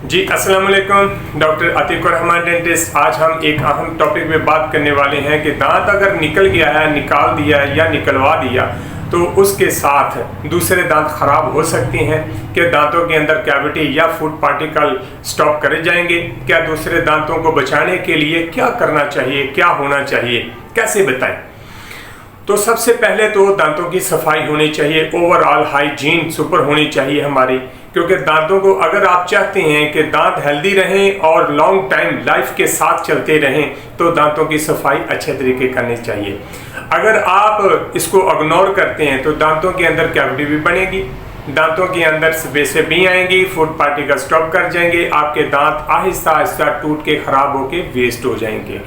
जी अस्सलाम वालेकुम। Doctor Atiqur Rahman dentist. आज हम एक अहम टॉपिक पे बात करने वाले हैं कि दांत अगर निकल गया है, निकाल दिया या निकलवा दिया तो उसके साथ दूसरे दांत खराब हो सकते हैं। क्या दांतों के अंदर कैविटी या फूड पार्टिकल स्टॉप करे जाएंगे? क्या दूसरे दांतों को बचाने के लिए क्या करना चाहिए, क्या होना चाहिए, कैसे बताएं? तो सबसे पहले तो दांतों की सफाई होनी चाहिए, ओवरऑल हाइजीन सुपर होनी चाहिए हमारी, क्योंकि दांतों को अगर आप चाहते हैं कि दांत हेल्दी रहें और लॉन्ग टाइम लाइफ के साथ चलते रहें तो दांतों की सफाई अच्छे तरीके करनी चाहिए। अगर आप इसको इग्नोर करते हैं तो दांतों के अंदर कैविटी भी बनेगी, दांतों के अंदर से भी आएंगी, फूड पार्टिकल स्टॉप कर जाएंगे, आपके दांत आहिस्ता आहिस्ता टूट के खराब होके वेस्ट हो जाएंगे।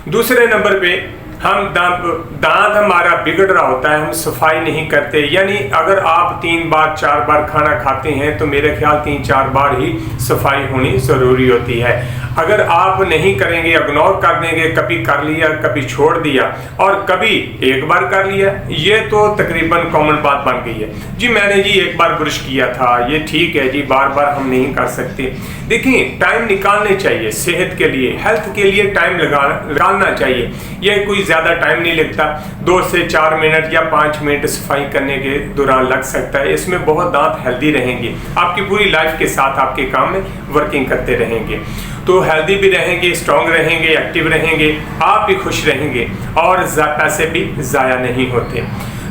दूसरे नंबर पे हम दांत हमारा बिगड़ रहा होता है, हम सफाई नहीं करते, यानी अगर आप 3 बार 4 बार खाना खाते हैं तो मेरे ख्याल 3-4 बार ही सफाई होनी ज़रूरी होती है। अगर आप नहीं करेंगे, इग्नोर कर देंगे, कभी कर लिया, कभी छोड़ दिया और कभी एक बार कर लिया, ये तो तकरीबन कॉमन बात बन गई है। जी मैंने जी एक बार ब्रश किया था, ये ठीक है जी, बार बार हम नहीं कर सकते। देखिए टाइम निकालने चाहिए, सेहत के लिए, हेल्थ के लिए टाइम निकालना चाहिए। यह कोई ज़्यादा टाइम नहीं लगता, 2 से 4 मिनट या 5 मिनट सफाई करने के दौरान लग सकता है। इसमें बहुत दांत हेल्दी रहेंगे, आपकी पूरी लाइफ के साथ आपके काम में वर्किंग करते रहेंगे, तो हेल्दी भी रहेंगे, स्ट्रॉन्ग रहेंगे, एक्टिव रहेंगे, आप भी खुश रहेंगे और पैसे भी ज़ाया नहीं होते।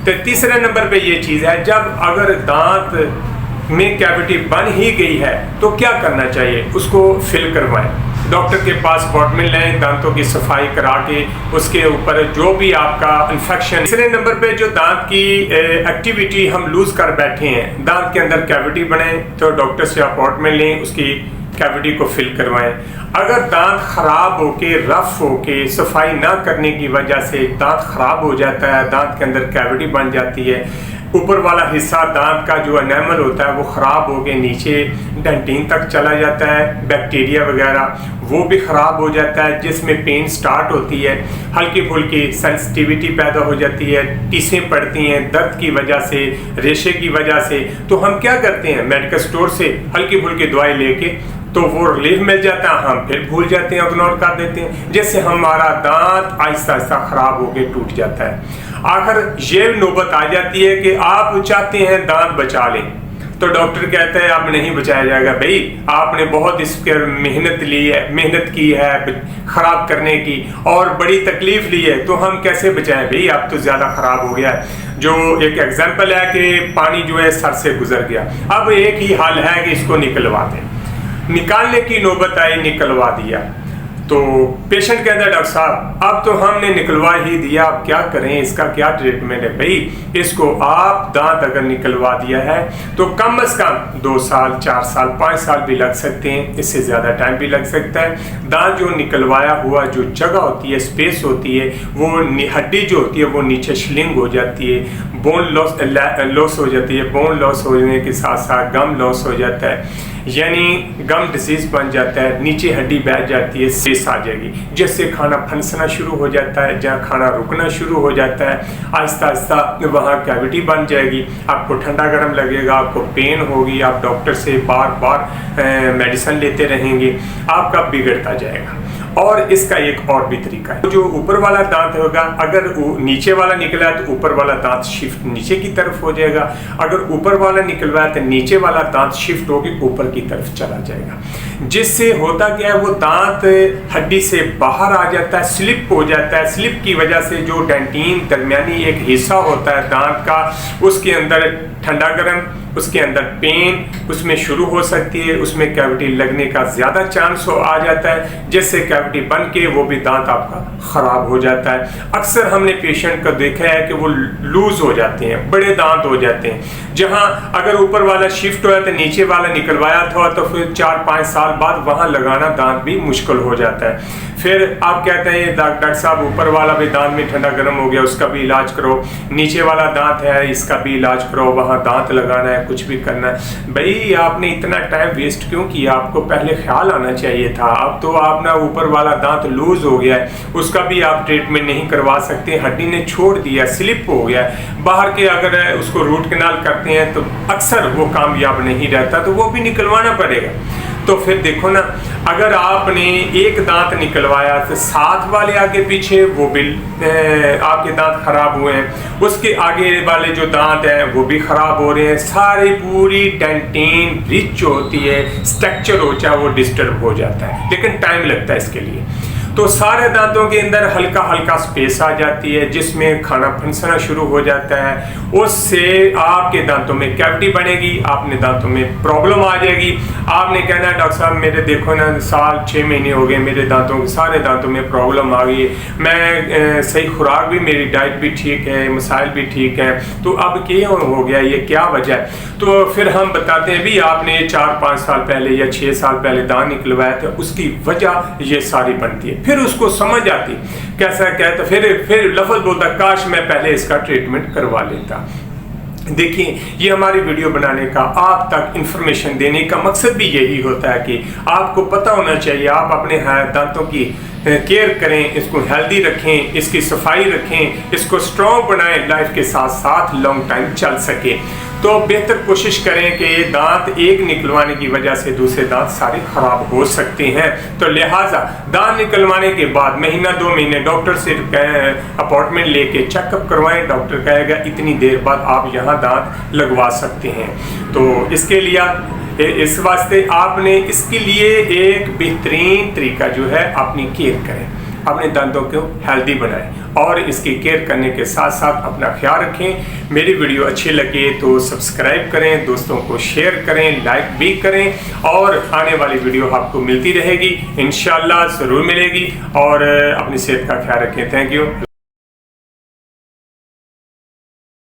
तो तीसरे नंबर पे ये चीज़ है, जब अगर दांत में कैविटी बन ही गई है तो क्या करना चाहिए? उसको फिल करवाएं, डॉक्टर के पास अपॉइंटमेंट लें, दांतों की सफाई करा के उसके ऊपर जो भी आपका इन्फेक्शन। तीसरे नंबर पे जो दांत की एक्टिविटी हम लूज कर बैठे हैं, दांत के अंदर कैविटी बने तो डॉक्टर से अपॉइंटमेंट लें, उसकी कैविटी को फिल करवाएं। अगर दांत खराब होके, रफ होके, सफाई ना करने की वजह से दांत खराब हो जाता है, दांत के अंदर कैविटी बन जाती है, ऊपर वाला हिस्सा दांत का जो एनामल होता है वो ख़राब हो के नीचे डेंटिन तक चला जाता है, बैक्टीरिया वगैरह वो भी ख़राब हो जाता है, जिसमें पेन स्टार्ट होती है, हल्की फुल्की सेंसिटिविटी पैदा हो जाती है, टीसें पड़ती हैं दर्द की वजह से, रेशे की वजह से। तो हम क्या करते हैं, मेडिकल स्टोर से हल्की फुल्की दवाई लेके तो वो रिलीफ मिल जाता है, हम फिर भूल जाते हैं, इग्नोर कर देते हैं, जिससे हमारा दांत आहिस्ता आहिस्ता खराब होके टूट जाता है। आखिर ये नौबत आ जाती है कि आप चाहते हैं दांत बचा लें तो डॉक्टर कहता है अब नहीं बचाया जाएगा। भाई आपने बहुत इस पर मेहनत की है खराब करने की और बड़ी तकलीफ ली है, तो हम कैसे बचाएं? भाई अब तो ज़्यादा खराब हो गया है। जो एक एग्जाम्पल है कि पानी जो है सर से गुजर गया, अब एक ही हल है कि इसको निकलवा दें। निकालने की नौबत आई, निकलवा दिया तो पेशेंट कहता है डॉक्टर साहब अब तो हमने निकलवा ही दिया, अब क्या करें, इसका क्या ट्रीटमेंट है? भाई इसको आप दांत अगर निकलवा दिया है तो कम से कम 2 साल, 4 साल, 5 साल भी लग सकते हैं, इससे ज़्यादा टाइम भी लग सकता है। दांत जो निकलवाया हुआ जो जगह होती है, स्पेस होती है, वो हड्डी जो होती है वो नीचे श्लिंग हो जाती है, बोन लॉस हो जाती है, बोन लॉस होने के साथ साथ गम लॉस हो जाता है, यानी गम डिसीज बन जाता है, नीचे हड्डी बैठ जाती है, स्पेस आ जाएगी, जिससे खाना फंसना शुरू हो जाता है, जहाँ खाना रुकना शुरू हो जाता है, आहिस्ता आहिस्ता वहाँ कैविटी बन जाएगी, आपको ठंडा गर्म लगेगा, आपको पेन होगी, आप डॉक्टर से बार बार मेडिसिन लेते रहेंगे, आपका बिगड़ता जाएगा। और इसका एक और भी तरीका है, जो ऊपर वाला दांत होगा, अगर नीचे वाला निकला है तो ऊपर वाला दांत शिफ्ट नीचे की तरफ हो जाएगा, अगर ऊपर वाला निकलवा है तो नीचे वाला दांत शिफ्ट होकर ऊपर की तरफ चला जाएगा, जिससे होता क्या है वो दांत हड्डी से बाहर आ जाता है, स्लिप हो जाता है। स्लिप की वजह से जो डेंटिन दरमियानी एक हिस्सा होता है दांत का, उसके अंदर ठंडा गर्म, उसके अंदर पेन उसमें शुरू हो सकती है, उसमें कैविटी लगने का ज़्यादा चांस आ जाता है, जिससे कैविटी बन के वो भी दांत आपका ख़राब हो जाता है। अक्सर हमने पेशेंट को देखा है कि वो लूज हो जाते हैं, बड़े दांत हो जाते हैं, जहां अगर ऊपर वाला शिफ्ट हुआ तो नीचे वाला निकलवाया था तो फिर 4-5 साल बाद वहां लगाना दांत भी मुश्किल हो जाता है। फिर आप कहते हैं डॉक्टर साहब ऊपर वाला भी दांत में ठंडा गर्म हो गया, उसका भी इलाज करो, नीचे वाला दांत है इसका भी इलाज करो, वहाँ दांत लगाना है, कुछ भी करना है। भाई आपने इतना टाइम वेस्ट क्यों किया? आपको पहले ख्याल आना चाहिए था। अब तो आपने ऊपर वाला दांत लूज हो गया है, उसका भी आप ट्रीटमेंट नहीं करवा सकते, हड्डी ने छोड़ दिया, स्लिप हो गया, बाहर के अगर उसको रूट कैनाल करते हैं तो अक्सर वो कामयाब नहीं रहता, तो वो भी निकलवाना पड़ेगा। तो फिर देखो ना, अगर आपने एक दांत निकलवाया तो साथ वाले आगे पीछे वो भी आपके दांत खराब हुए हैं, उसके आगे वाले जो दांत हैं वो भी खराब हो रहे हैं, सारी पूरी डेंटिन ब्रिज जो होती है, स्ट्रक्चर होता है, वो डिस्टर्ब हो जाता है। लेकिन टाइम लगता है इसके लिए। तो सारे दांतों के अंदर हल्का हल्का स्पेस आ जाती है, जिसमें खाना फंसना शुरू हो जाता है। उससे आपके दांतों में कैविटी बनेगी, आपने दांतों में प्रॉब्लम आ जाएगी। आपने कहना है डॉक्टर साहब मेरे देखो ना साल 6 महीने हो गए, मेरे दांतों सारे दांतों में प्रॉब्लम आ गई, मैं सही खुराक भी, मेरी डाइट भी ठीक है, मसाइल भी ठीक है, तो अब क्या हो गया, ये क्या वजह है? तो फिर हम बताते हैं भी आपने 4-5 साल पहले या 6 साल पहले दांत निकलवाया था, उसकी वजह ये सारी बनती है। फिर उसको समझ आती कैसा क्या, तो फिर लफ्ज़ बोलता काश मैं पहले इसका ट्रीटमेंट करवा लेता। देखिए, ये हमारी वीडियो बनाने का, आप तक इंफॉर्मेशन देने का मकसद भी यही होता है कि आपको पता होना चाहिए, आप अपने दांतों की केयर करें, इसको हेल्दी रखें, इसकी सफाई रखें, इसको स्ट्रॉन्ग बनाएं, लाइफ के साथ साथ लॉन्ग टाइम चल सके। तो बेहतर कोशिश करें कि दांत एक निकलवाने की वजह से दूसरे दांत सारे खराब हो सकते हैं। तो लिहाजा दांत निकलवाने के बाद महीना 2 महीने डॉक्टर से अपॉइंटमेंट लेके चेकअप करवाएं। डॉक्टर कहेगा इतनी देर बाद आप यहाँ दांत लगवा सकते हैं। तो इसके लिए इस वास्ते आपने इसके लिए एक बेहतरीन तरीका जो है अपनी केयर करें, अपने दांतों को हेल्दी बनाएं और इसकी केयर करने के साथ साथ अपना ख्याल रखें। मेरी वीडियो अच्छी लगे तो सब्सक्राइब करें, दोस्तों को शेयर करें, लाइक भी करें और आने वाली वीडियो आपको मिलती रहेगी, इंशाल्लाह ज़रूर मिलेगी। और अपनी सेहत का ख्याल रखें। Thank you.